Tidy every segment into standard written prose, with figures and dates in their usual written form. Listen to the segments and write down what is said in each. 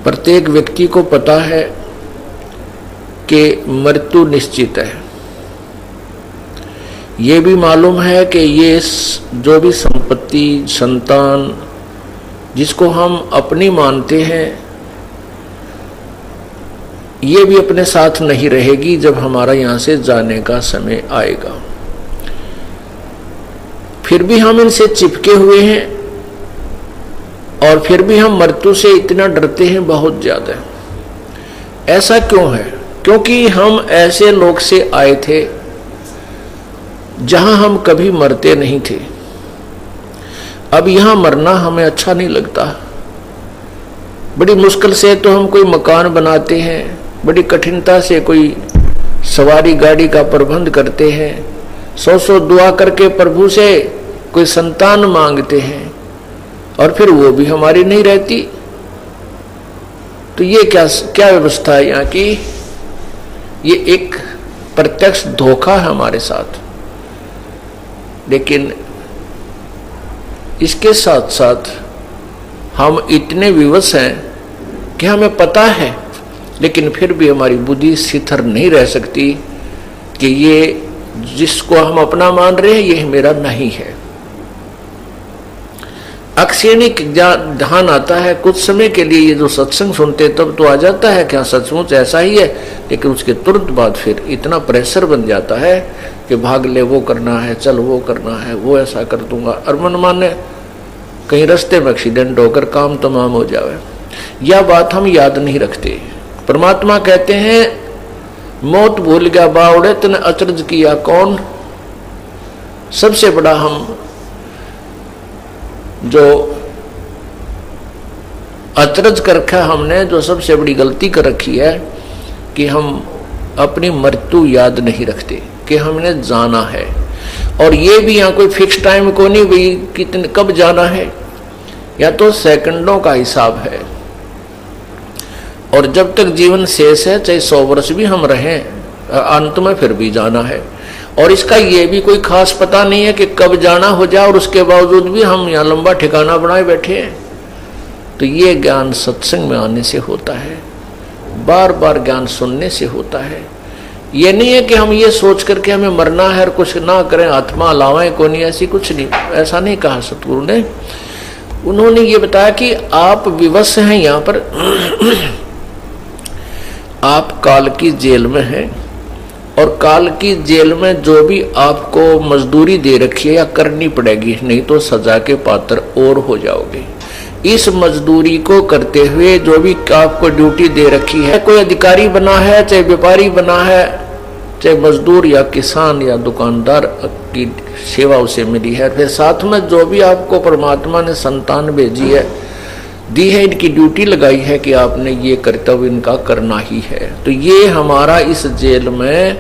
प्रत्येक व्यक्ति को पता है कि मृत्यु निश्चित है। ये भी मालूम है कि ये जो भी संपत्ति, संतान जिसको हम अपनी मानते हैं, ये भी अपने साथ नहीं रहेगी जब हमारा यहाँ से जाने का समय आएगा। फिर भी हम इनसे चिपके हुए हैं और फिर भी हम मृत्यु से इतना डरते हैं, बहुत ज्यादा। ऐसा क्यों है? क्योंकि हम ऐसे लोक से आए थे जहां हम कभी मरते नहीं थे। अब यहां मरना हमें अच्छा नहीं लगता। बड़ी मुश्किल से तो हम कोई मकान बनाते हैं, बड़ी कठिनता से कोई सवारी गाड़ी का प्रबंध करते हैं, सौ दुआ करके प्रभु से कोई संतान मांगते हैं और फिर वो भी हमारी नहीं रहती। तो ये क्या व्यवस्था है यहाँ की? ये एक प्रत्यक्ष धोखा है हमारे साथ। लेकिन इसके साथ साथ हम इतने विवश हैं कि हमें पता है, लेकिन फिर भी हमारी बुद्धि स्थिर नहीं रह सकती कि ये जिसको हम अपना मान रहे हैं ये मेरा नहीं है। अक्षणिक ध्यान आता है, कुछ समय के लिए ये जो सत्संग सुनते तब तो आ जाता है क्या सचमुच ऐसा ही है, लेकिन उसके तुरंत बाद फिर इतना प्रेशर बन जाता है कि भाग ले, वो करना है, चल वो करना है, वो ऐसा कर दूंगा, और मन माने कहीं रास्ते में एक्सीडेंट होकर काम तमाम हो जाए। यह बात हम याद नहीं रखते। परमात्मा कहते हैं मौत भूल गया बावड़े तने अचरज किया कौन। सबसे बड़ा हम जो अचरज कर रखा हमने, जो सबसे बड़ी गलती कर रखी है कि हम अपनी मृत्यु याद नहीं रखते कि हमने जाना है। और ये भी यहाँ कोई फिक्स टाइम को नहीं भाई कितने कब जाना है, या तो सेकंडों का हिसाब है। और जब तक जीवन शेष है, चाहे 100 वर्ष भी हम रहें, अंत में फिर भी जाना है। और इसका ये भी कोई खास पता नहीं है कि कब जाना हो जाए, और उसके बावजूद भी हम यहाँ लंबा ठिकाना बनाए बैठे हैं। तो ये ज्ञान सत्संग में आने से होता है, बार बार ज्ञान सुनने से होता है। ये नहीं है कि हम ये सोच करके हमें मरना है और कुछ ना करें, आत्मा लावाएं को नहीं, ऐसी कुछ नहीं, ऐसा नहीं कहा सतगुरु ने। उन्होंने ये बताया कि आप विवश हैं यहाँ पर आप काल की जेल में हैं, और काल की जेल में जो भी आपको मजदूरी दे रखी है या करनी पड़ेगी, नहीं तो सजा के पात्र और हो जाओगे। इस मजदूरी को करते हुए जो भी आपको ड्यूटी दे रखी है, कोई अधिकारी बना है, चाहे व्यापारी बना है, चाहे मजदूर या किसान या दुकानदार की सेवा उसे मिली है, फिर साथ में जो भी आपको परमात्मा ने संतान भेजी है, दी है, इनकी ड्यूटी लगाई है कि आपने ये कर्तव्य इनका करना ही है। तो ये हमारा इस जेल में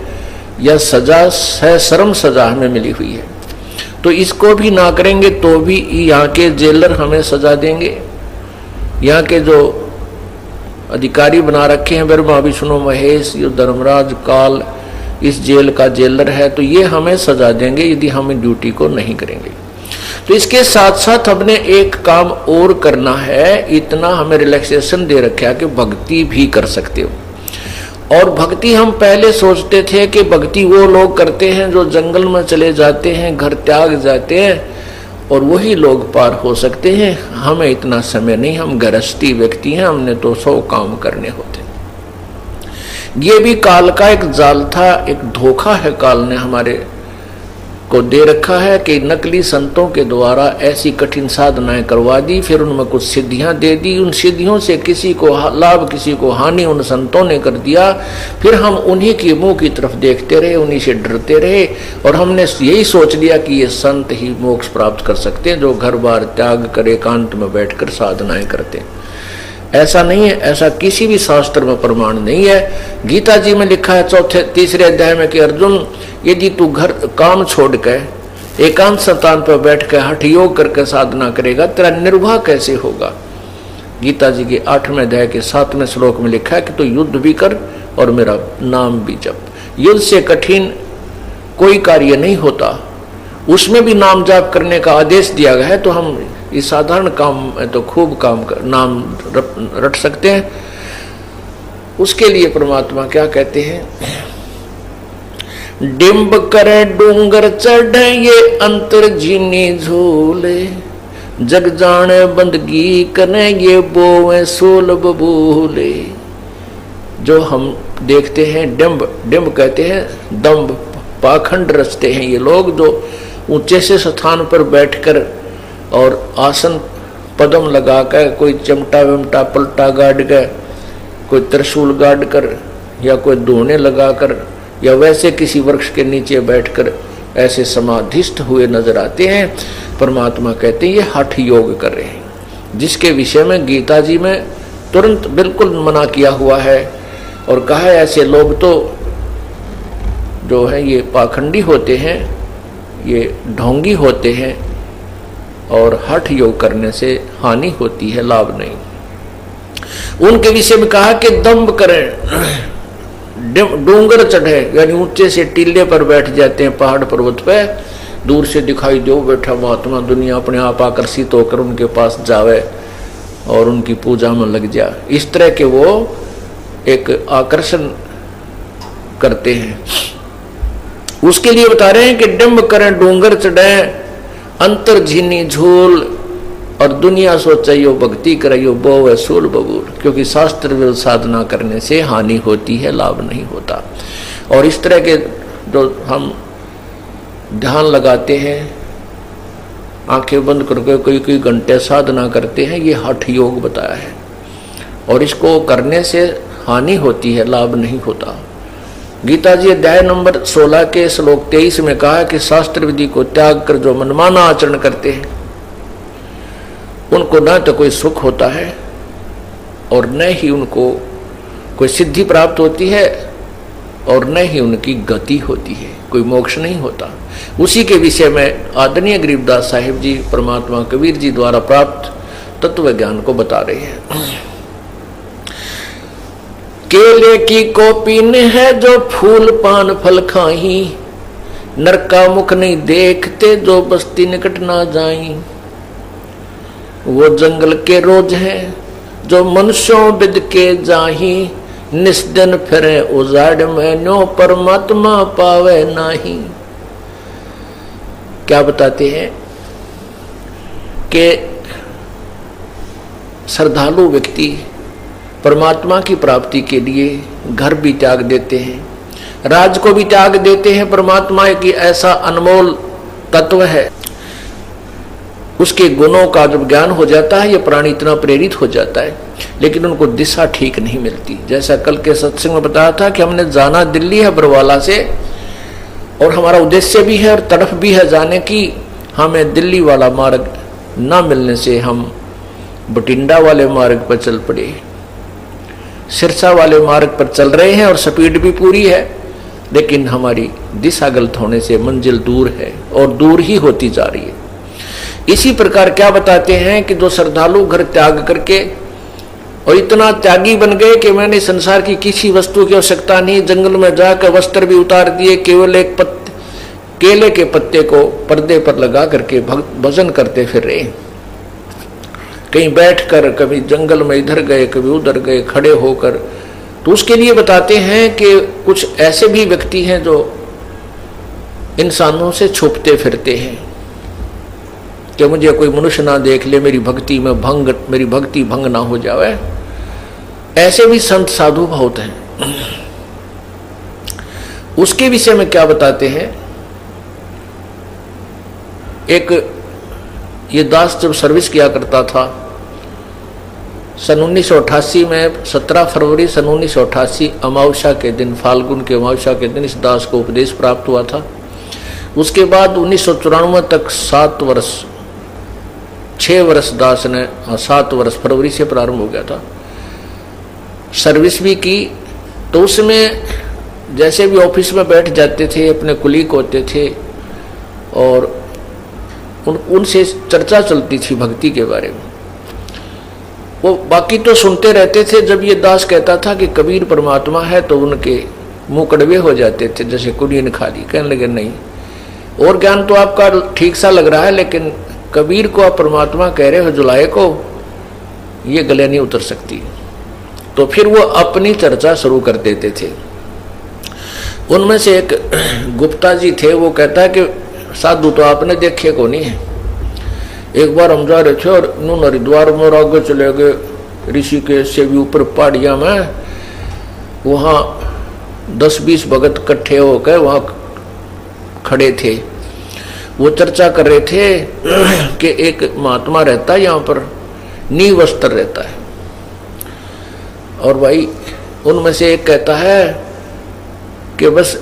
यह सजा है, श्रम सजा हमें मिली हुई है। तो इसको भी ना करेंगे तो भी यहाँ के जेलर हमें सजा देंगे। यहाँ के जो अधिकारी बना रखे हैं, ब्रह्मा विष्णु महेश, ये धर्मराज काल इस जेल का जेलर है, तो ये हमें सजा देंगे यदि हम ड्यूटी को नहीं करेंगे। तो इसके साथ साथ हमने एक काम और करना है। इतना हमें रिलैक्सेशन दे रखा है कि भक्ति भी कर सकते हो। और भक्ति हम पहले सोचते थे कि भक्ति वो लोग करते हैं जो जंगल में चले जाते हैं, घर त्याग जाते हैं, और वही लोग पार हो सकते हैं। हमें इतना समय नहीं, हम गृहस्थी व्यक्ति हैं, हमने तो 100 काम करने होते। ये भी काल का एक जाल था, एक धोखा है काल ने हमारे को दे रखा है कि नकली संतों के द्वारा ऐसी कठिन साधनाएं करवा दी, फिर उनमें कुछ सिद्धियां दे दी, उन सिद्धियों से किसी को लाभ किसी को हानि उन संतों ने कर दिया। फिर हम उन्हीं के मुंह की तरफ देखते रहे, उन्हीं से डरते रहे, और हमने यही सोच लिया कि ये संत ही मोक्ष प्राप्त कर सकते हैं जो घर बार त्याग कर एकांत में बैठकर साधनाएं करते हैं। ऐसा नहीं है, ऐसा किसी भी शास्त्र में प्रमाण नहीं है। गीता जी में लिखा है तीसरे अध्याय में कि अर्जुन, यदि तू घर काम छोड़ कर एकांत स्थान पर बैठ कर हठ योग करके साधना करेगा, तेरा निर्वाह कैसे होगा। गीता जी के 8वें अध्याय के 7वें श्लोक में लिखा है कि तू युद्ध भी कर और मेरा नाम भी जप। युद्ध से कठिन कोई कार्य नहीं होता, उसमें भी नाम जाप करने का आदेश दिया गया है। तो हम इस साधारण काम में तो खूब नाम रट सकते हैं। उसके लिए परमात्मा क्या कहते हैं, डिंब करे डूंगर चढ़े ये अंतर जीनी झूले, जग जाने बंदगी कने ये बोवे सोल बबूले। जो हम देखते हैं डिंब, डिंब कहते हैं दम्ब, पाखंड रचते हैं ये लोग, जो ऊंचे से स्थान पर बैठकर और आसन पदम लगाकर, कोई चमटा वमटा पलटा गाड़ कर, कोई त्रिशूल गाड़ कर, या कोई दोने लगाकर, या वैसे किसी वृक्ष के नीचे बैठकर ऐसे समाधिस्थ हुए नजर आते हैं। परमात्मा कहते हैं ये हठ योग कर रहे हैं, जिसके विषय में गीता जी में तुरंत बिल्कुल मना किया हुआ है और कहा है ऐसे लोग तो जो है ये पाखंडी होते हैं, ये ढोंगी होते हैं और हठ योग करने से हानि होती है, लाभ नहीं। उनके विषय में कहा कि दम्भ करें, डूंगर चढ़े यानी ऊंचे से टीले पर बैठ जाते हैं, पहाड़ पर्वत पे, दूर से दिखाई दो बैठा महात्मा, दुनिया अपने आप आकर्षित होकर उनके पास जावे और उनकी पूजा में लग जा, इस तरह के वो एक आकर्षण करते हैं। उसके लिए बता रहे हैं कि डिंब करें डूंगर चढ़े अंतर झीनी झूल, और दुनिया सोचा यो भक्ति करे यो बोवे सूल बबूल, क्योंकि शास्त्र विरुद्ध साधना करने से हानि होती है, लाभ नहीं होता। और इस तरह के जो हम ध्यान लगाते हैं, आंखें बंद करके कोई कोई घंटे साधना करते हैं, ये हठ योग बताया है और इसको करने से हानि होती है, लाभ नहीं होता। गीता जी अध्याय नंबर 16 के श्लोक 23 में कहा कि शास्त्र विधि को त्याग कर जो मनमाना आचरण करते हैं उनको न तो कोई सुख होता है और न ही उनको कोई सिद्धि प्राप्त होती है और न ही उनकी गति होती है, कोई मोक्ष नहीं होता। उसी के विषय में आदरणीय गरीबदास साहिब जी परमात्मा कबीर जी द्वारा प्राप्त तत्व ज्ञान को बता रहे हैं। केले की कोपीन है जो फूल पान फल खाही, नरका मुख नहीं देखते जो बस्ती निकट ना जाई। वो जंगल के रोज हैं जो मनुष्यों बिद के जाही, निस्दिन फिरे उजाड़ में न्यो परमात्मा पावे नाही। क्या बताते हैं कि श्रद्धालु व्यक्ति परमात्मा की प्राप्ति के लिए घर भी त्याग देते हैं, राज को भी त्याग देते हैं। परमात्मा की ऐसा अनमोल तत्व है, उसके गुणों का जब ज्ञान हो जाता है ये प्राणी इतना प्रेरित हो जाता है, लेकिन उनको दिशा ठीक नहीं मिलती। जैसा कल के सत्संग में बताया था कि हमने जाना दिल्ली है बरवाला से, और हमारा उद्देश्य भी है और तड़फ भी है जाने की। हमें दिल्ली वाला मार्ग ना मिलने से हम बठिंडा वाले मार्ग पर चल पड़े, सिरसा वाले मार्ग पर चल रहे हैं और स्पीड भी पूरी है, लेकिन हमारी दिशा गलत होने से मंजिल दूर है और दूर ही होती जा रही है। इसी प्रकार क्या बताते हैं कि जो श्रद्धालु घर त्याग करके और इतना त्यागी बन गए कि मैंने संसार की किसी वस्तु की आवश्यकता नहीं, जंगल में जाकर वस्त्र भी उतार दिए, केवल एक केले के पत्ते को पर्दे पर लगा करके भजन करते फिर रहे। कहीं बैठकर, कभी जंगल में इधर गए कभी उधर गए, खड़े होकर। तो उसके लिए बताते हैं कि कुछ ऐसे भी व्यक्ति हैं जो इंसानों से छुपते फिरते हैं कि मुझे कोई मनुष्य ना देख ले, मेरी भक्ति भंग ना हो जाए। ऐसे भी संत साधु बहुत हैं। उसके विषय में क्या बताते हैं, एक ये दास जब सर्विस किया करता था सन 1988 में, 17 फरवरी सन 1988 अमावस्या के दिन, फाल्गुन के अमावस्या के दिन इस दास को उपदेश प्राप्त हुआ था। उसके बाद 1994 तक 7 वर्ष 6 वर्ष दास ने 7 वर्ष फरवरी से प्रारंभ हो गया था, सर्विस भी की। तो उसमें जैसे भी ऑफिस में बैठ जाते थे, अपने कुलीग होते थे और उनसे चर्चा चलती थी भक्ति के बारे में। वो बाकी तो सुनते रहते थे। जब ये दास कहता था कि कबीर परमात्मा है तो उनके मुंह कड़वे हो जाते थे, जैसे कुड़ियन खा ली। कहने लगे नहीं, और ज्ञान तो आपका ठीक सा लग रहा है, लेकिन कबीर को आप परमात्मा कह रहे हो जुलाहे को, ये गले नहीं उतर सकती। तो फिर वो अपनी चर्चा शुरू कर देते थे। उनमें से एक गुप्ता जी थे, वो कहता है कि साधु तो आपने देखे को नहीं है। एक बार हम जा रहे थे और उन्होंने हरिद्वार में आगे चले गए, ऋषिकेश से भी ऊपर पहाड़िया में, वहाँ 10-20 भगत इकट्ठे होकर वहाँ खड़े थे। वो चर्चा कर रहे थे कि एक महात्मा रहता है यहाँ पर, नील वस्त्र रहता है। और भाई उनमें से एक कहता है कि बस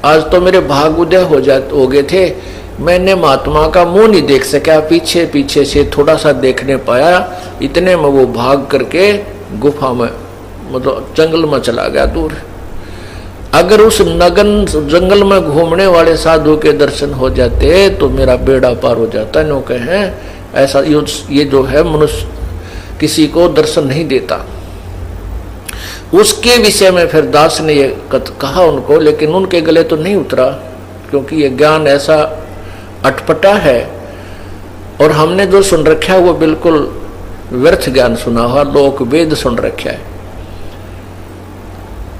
आज तो मेरे भाग उदय हो गए थे, मैंने महात्मा का मुंह नहीं देख सका, पीछे पीछे से थोड़ा सा देखने पाया, इतने में वो भाग करके गुफा में मतलब जंगल में चला गया दूर। अगर उस नगन जंगल में घूमने वाले साधु के दर्शन हो जाते तो मेरा बेड़ा पार हो जाता। नो कहें ऐसा ये जो है मनुष्य किसी को दर्शन नहीं देता। उसके विषय में फिर दास ने ये कहा उनको, लेकिन उनके गले तो नहीं उतरा, क्योंकि ये ज्ञान ऐसा अटपटा है और हमने जो सुन रखा है वो बिल्कुल व्यर्थ ज्ञान सुना हुआ, लोक वेद सुन रखा है।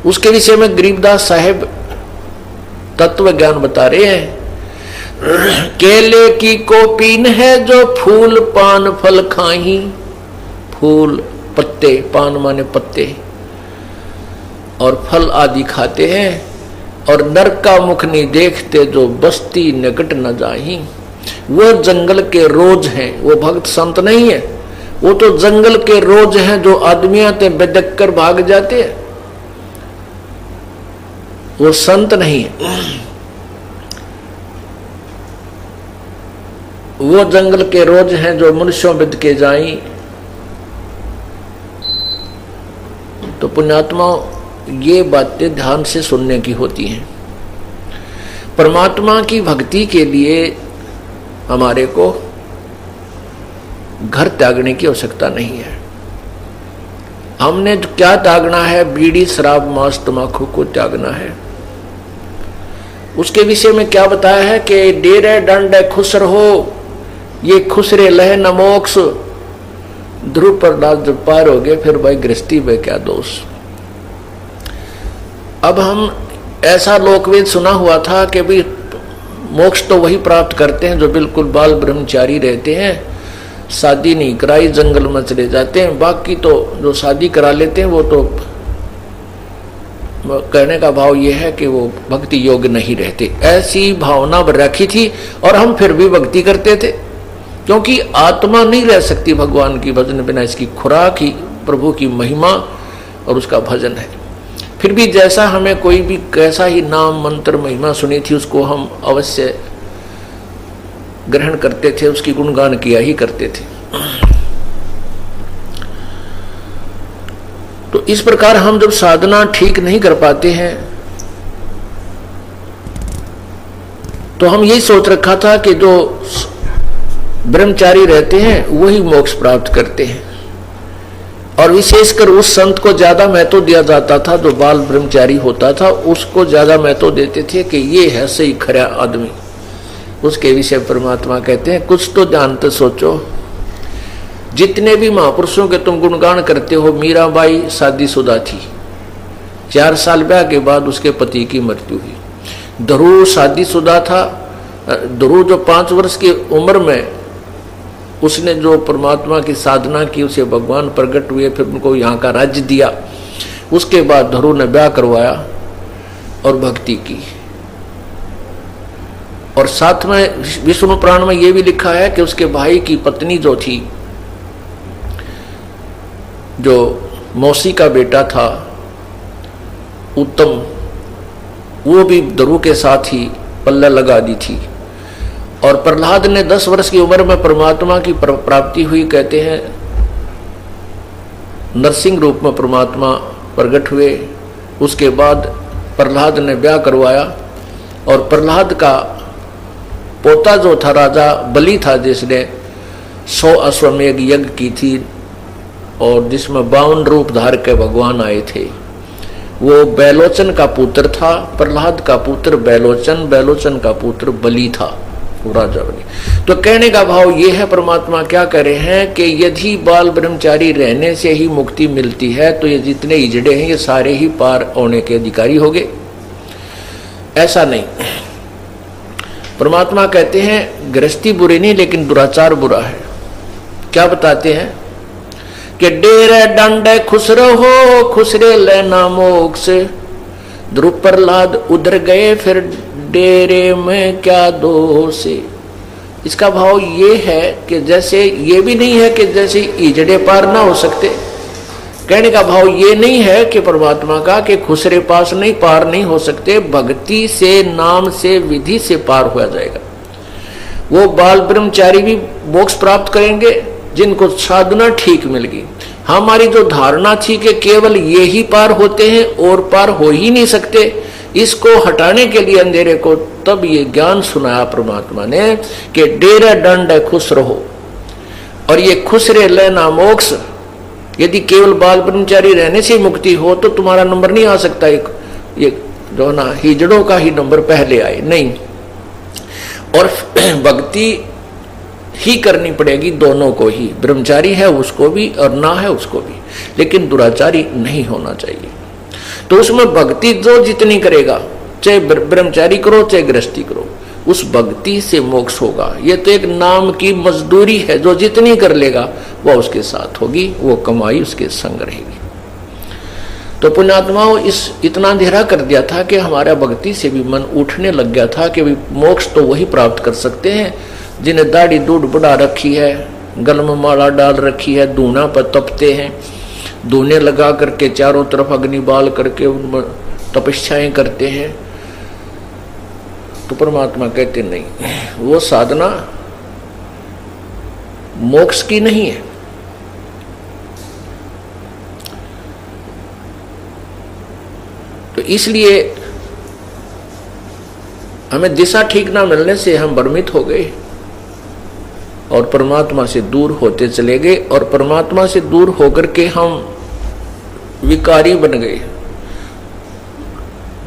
उसके विषय में गरीबदास साहेब तत्व ज्ञान बता रहे हैं। केले की कोपीन है जो फूल पान फल खाही, फूल पत्ते, पान माने पत्ते, और फल आदि खाते हैं, और नर का मुख नहीं देखते जो बस्ती निकट न जाही। वो जंगल के रोज हैं, वो भक्त संत नहीं है, वो तो जंगल के रोज हैं जो आदमी आते बेदक कर भाग जाते हैं, वो संत नहीं है। वो जंगल के रोज हैं जो मनुष्यों बिद के जाई। तो पुण्यात्मा ये बातें ध्यान से सुनने की होती हैं। परमात्मा की भक्ति के लिए हमारे को घर त्यागने की आवश्यकता नहीं है। हमने क्या त्यागना है? बीड़ी शराब मांस तंबाकू को त्यागना है। उसके विषय में क्या बताया है कि डेरे दंड खुसर हो, ये खुसरे लह न मोक्ष। ध्रुव प्रहलाद जब पार हो गए फिर भाई गृहस्थी में क्या दोष। अब हम ऐसा लोकवेद सुना हुआ था कि भाई मोक्ष तो वही प्राप्त करते हैं जो बिल्कुल बाल ब्रह्मचारी रहते हैं, शादी नहीं कराई जंगल में चले जाते हैं। बाकी तो जो शादी करा लेते हैं वो तो कहने का भाव ये है कि वो भक्ति योग्य नहीं रहते। ऐसी भावना रखी थी और हम फिर भी भक्ति करते थे, क्योंकि आत्मा नहीं रह सकती भगवान की भजन बिना। इसकी खुराक ही प्रभु की महिमा और उसका भजन है। फिर भी जैसा हमें कोई भी कैसा ही नाम मंत्र महिमा सुनी थी उसको हम अवश्य ग्रहण करते थे, उसकी गुणगान किया ही करते थे। तो इस प्रकार हम जब साधना ठीक नहीं कर पाते हैं तो हम यही सोच रखा था कि जो ब्रह्मचारी रहते हैं वही मोक्ष प्राप्त करते हैं, और विशेषकर उस संत को ज्यादा महत्व दिया जाता था जो बाल ब्रह्मचारी होता था, उसको ज्यादा महत्व देते थे कि ये है सही खरा आदमी। उसके विषय परमात्मा कहते हैं कुछ तो जानते सोचो। जितने भी महापुरुषों के तुम गुणगान करते हो, मीराबाई शादीशुदा थी, 4 साल ब्याह के बाद उसके पति की मृत्यु हुई। ध्रुव शादीशुदा था। ध्रुव जो 5 वर्ष की उम्र में उसने जो परमात्मा की साधना की, उसे भगवान प्रकट हुए, फिर उनको यहाँ का राज्य दिया। उसके बाद ध्रुव ने ब्याह करवाया और भक्ति की। और साथ में विष्णु पुराण में यह भी लिखा है कि उसके भाई की पत्नी जो थी, जो मौसी का बेटा था उत्तम, वो भी ध्रुव के साथ ही पल्ला लगा दी थी। और प्रहलाद ने 10 वर्ष की उम्र में परमात्मा की प्राप्ति हुई। कहते हैं नरसिंह रूप में परमात्मा प्रकट हुए। उसके बाद प्रहलाद ने ब्याह करवाया और प्रहलाद का पोता जो था राजा बलि था, जिसने 100 अश्वमेघ यज्ञ की थी और जिसमें 52 रूप धार के भगवान आए थे, वो बैलोचन का पुत्र था। प्रहलाद का पुत्र बैलोचन, बैलोचन का पुत्र बलि था। वो राजा बने। तो कहने का भाव ये है, परमात्मा क्या कह रहे हैं कि यदि बाल ब्रह्मचारी रहने से ही मुक्ति मिलती है तो ये जितने इजड़े हैं ये सारे ही पार होने के अधिकारी हो गए। ऐसा नहीं, परमात्मा कहते हैं गृहस्थी बुरी नहीं लेकिन दुराचार बुरा है। क्या बताते हैं कि डेरे डंडे खुश रहो खुसरे लेना मोक्ष, ध्रुव प्रहलाद उधर गए फिर डेरे में क्या दोष। इसका भाव ये है कि जैसे ये भी नहीं है कि जैसे इजड़े पार ना हो सकते, कहने का भाव ये नहीं है कि परमात्मा का कि खुसरे पास नहीं पार नहीं हो सकते, भक्ति से नाम से विधि से पार हो जाएगा। वो बाल ब्रह्मचारी भी मोक्ष प्राप्त करेंगे जिनको साधना ठीक मिल गई। हमारी जो धारणा थी कि केवल ये ही पार होते हैं और पार हो ही नहीं सकते, इसको हटाने के लिए अंधेरे को तब ये ज्ञान सुनाया परमात्मा ने कि डेरा दंड है खुश रहो, और ये खुश रह लेना मोक्ष। यदि केवल बाल ब्रह्मचारी रहने से मुक्ति हो तो तुम्हारा नंबर नहीं आ सकता, ये जो ना हिजड़ों का ही नंबर पहले आए नहीं, और भक्ति ही करनी पड़ेगी दोनों को ही, ब्रह्मचारी है उसको भी और ना है उसको भी, लेकिन दुराचारी नहीं होना चाहिए। तो उसमें भक्ति जो जितनी करेगा, चाहे ब्रह्मचारी करो चाहे गृहस्थी करो, उस भक्ति से मोक्ष होगा। ये तो एक नाम की मजदूरी है, जो जितनी कर लेगा वह उसके साथ होगी, वो कमाई उसके संग रहेगी। तो पुण्यात्माओं इस इतना अंधेरा कर दिया था कि हमारा भक्ति से भी मन उठने लग गया था कि मोक्ष तो वही प्राप्त कर सकते हैं जिन्हें दाढ़ी दूध बढ़ा रखी है, गल में माला डाल रखी है, दूना पर तपते हैं, दूने लगा करके चारों तरफ अग्नि बाल करके उनमें तपस्याएं करते हैं। तो परमात्मा कहते नहीं, वो साधना मोक्ष की नहीं है। तो इसलिए हमें दिशा ठीक ना मिलने से हम भ्रमित हो गए और परमात्मा से दूर होते चले गए, और परमात्मा से दूर होकर के हम विकारी बन गए।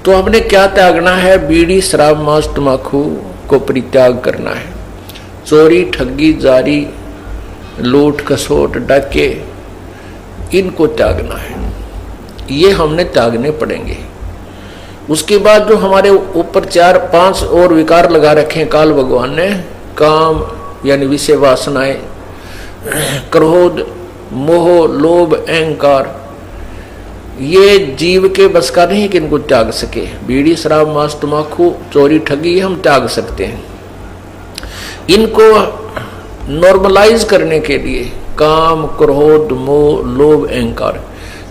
तो हमने क्या त्यागना है? बीड़ी शराब मांस तम्बाकू को परित्याग करना है। चोरी ठगी जारी लूट खसोट डाके इनको त्यागना है, ये हमने त्यागने पड़ेंगे। उसके बाद जो हमारे ऊपर 4-5 और विकार लगा रखे हैं काल भगवान ने, काम यानी विषय वासनाएं, क्रोध मोह लोभ अहंकार, ये जीव के बस का नहीं कि इनको त्याग सके। बीड़ी शराब मांस तम्बाकू चोरी ठगी हम त्याग सकते हैं। इनको नॉर्मलाइज करने के लिए काम क्रोध मोह लोभ अहंकार,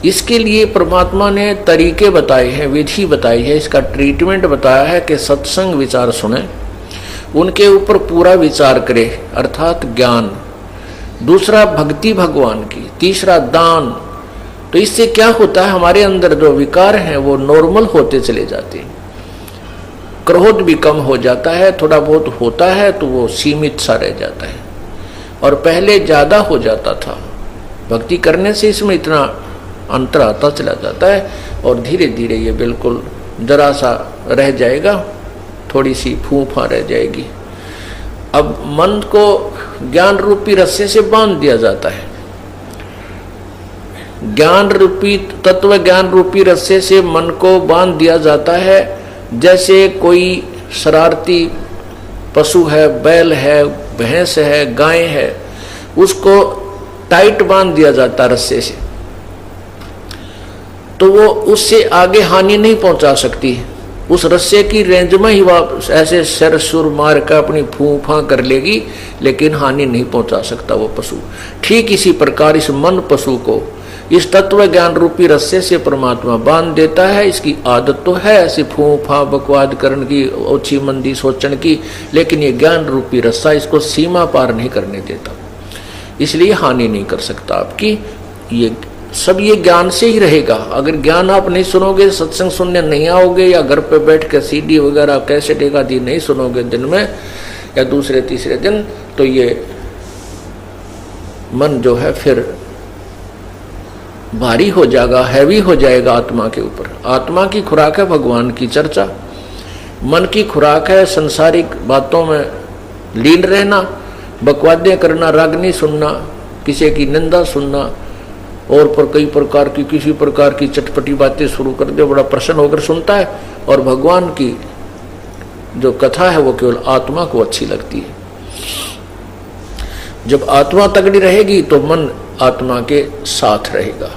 इसके लिए परमात्मा ने तरीके बताए हैं, विधि बताई है, इसका ट्रीटमेंट बताया है कि सत्संग विचार सुने, उनके ऊपर पूरा विचार करे अर्थात ज्ञान। दूसरा भक्ति भगवान की, तीसरा दान। तो इससे क्या होता है, हमारे अंदर जो विकार हैं वो नॉर्मल होते चले जाते हैं। क्रोध भी कम हो जाता है, थोड़ा बहुत होता है तो वो सीमित सा रह जाता है, और पहले ज्यादा हो जाता था। भक्ति करने से इसमें इतना अंतर आता चला जाता है, और धीरे धीरे ये बिल्कुल जरा सा रह जाएगा, थोड़ी सी फूफा रह जाएगी। अब मन को ज्ञान रूपी रस्से से बांध दिया जाता है। ज्ञान रूपी तत्व ज्ञान रूपी रस्से से मन को बांध दिया जाता है। जैसे कोई शरारती पशु है, बैल है, भैंस है, गाय है, उसको टाइट बांध दिया जाता रस्से से, तो वो उससे आगे हानि नहीं पहुंचा सकती। उस रस्से की रेंज में ही वह ऐसे सर सुर मार कर अपनी फूफा कर लेगी, लेकिन हानि नहीं पहुंचा सकता वो पशु। ठीक इसी प्रकार इस मन पशु को इस तत्व ज्ञान रूपी रस्से से परमात्मा बांध देता है। इसकी आदत तो है ऐसी फूफा बकवाद करने की, ओछी मंदी सोचने की, लेकिन ये ज्ञान रूपी रस्सा इसको सीमा पार नहीं करने देता, इसलिए हानि नहीं कर सकता आपकी। ये सब ये ज्ञान से ही रहेगा। अगर ज्ञान आप नहीं सुनोगे, सत्संग सुनने नहीं आओगे, या घर पे बैठ के सीडी वगैरह कैसे टेका दी नहीं सुनोगे दिन में या दूसरे तीसरे दिन, तो ये मन जो है फिर भारी हो जाएगा, हैवी हो जाएगा आत्मा के ऊपर। आत्मा की खुराक है भगवान की चर्चा, मन की खुराक है संसारिक बातों में लीन रहना, बकवादे करना, रागनी सुनना, किसी की निंदा सुनना और पर कई प्रकार की किसी प्रकार की चटपटी बातें शुरू कर दे, बड़ा प्रसन्न होकर सुनता है। और भगवान की जो कथा है वो केवल आत्मा को अच्छी लगती है। जब आत्मा तगड़ी रहेगी तो मन आत्मा के साथ रहेगा।